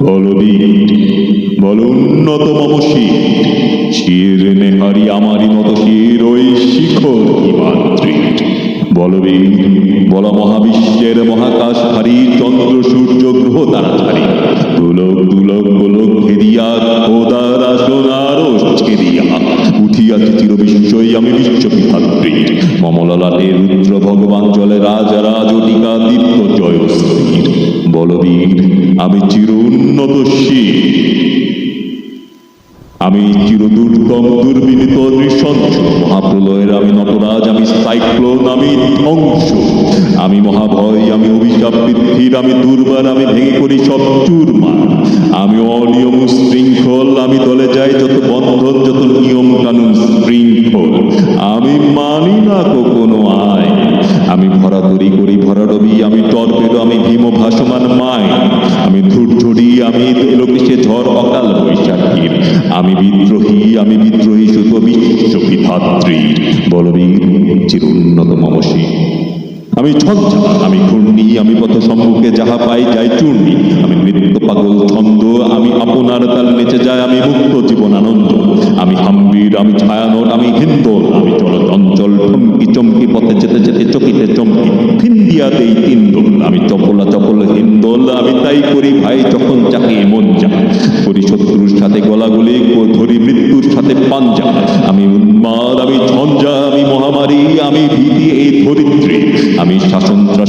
বলবীর, বল উন্নত মমশী, শির নেহারি আমারই মতো শির ওই শিখর হিমাদ্রির। বলবীর, বল মহাবিশ্বের মহাকাশ হারি, চন্দ্র সূর্য গ্রহ তারাধারী, দুলক দুলক গোলক ঘেরিয়া খোদার আসন আরো ছেড়িয়া উঠিয়াছি চির বিশ্বই আমি বিশ্ববিধাত্রীর। মমললাটে রুদ্র ভগবান জলে রাজা রাজটিকা দীপ্ত জয়শ্রীর। বলবীর, আমি চির উন্নত শির, আমি চিরদুর্গম দুর্বিনীত নৃশংস মহাপ্রলয়ের আমি নটরাজ, আমি সাইক্লোন, আমি ধ্বংস, আমি মহাভয়, আমি অভিশাপ বৃদ্ধির, আমি দুর্বার, আমি ভেঙে করি সব চুরমার, আমি অনিয়ম শৃঙ্খল, আমি দলে যাই যত বন্ধন, যত নিয়ম কানুন শৃঙ্খল, আমি মানি না কখনো আয়, আমি ভরা তরি করি ভরা রবি, আমি টর্পেডো, আমি ভীম ভাসমান মাই, আমি ধূর্ঝড়ি, আমি এলোকেশে ঝড় অকাল বৈশাখীর, আমি বিদ্রোহী, আমি বিদ্রোহী সুত বিশ্ববিধাত্রীর। বলবীর, চির উন্নত মমশী, আমি ঝঞ্ঝা, আমি ঘূর্ণি, আমি পথ সম্মুখে যাহা পাই যাই চূর্ণি, আমি নৃত্য পাগল ছন্দ, আমি আপনার তাল নেচে যায়, আমি মুক্ত জীবন আনন্দ, আমি হাম্বির, আমি ছায়ানট, আমি হিন্দোল, আমি চলচঞ্চল ঠমকি চমকি পথে যেতে যেতে চকিতে চমকি ফিন্দিয়া দেই তিনদোল, আমি চপলা চপল হিন্দোল, আমি তাই করি ভাই যখন যাকে মন যা, করি শত্রুর সাথে গলাগুলি, ধরি মৃত্যুর সাথে পাঞ্জা, আমি উন্মাদ, আমি ঝঞ্ঝা, আমি মহামারী, আমি ভীতি এই ধরিত্রী, আমি শাসনত্রাস